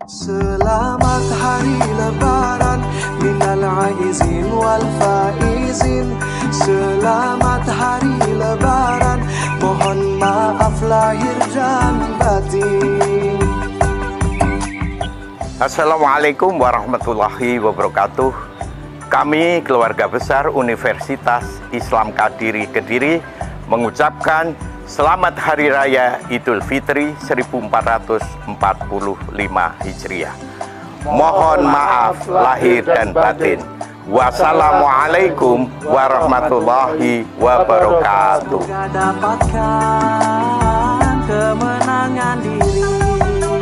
Selamat hari lebaran minal aizin wal faizin. Selamat hari lebaran, mohon maaf lahir dan batin. Assalamualaikum warahmatullahi wabarakatuh. Kami keluarga besar Universitas Islam Kadiri Kediri mengucapkan Selamat Hari Raya Idul Fitri 1445 Hijriah. Mohon maaf lahir dan batin. Wassalamualaikum warahmatullahi wabarakatuh. Dapatkan kemenangan di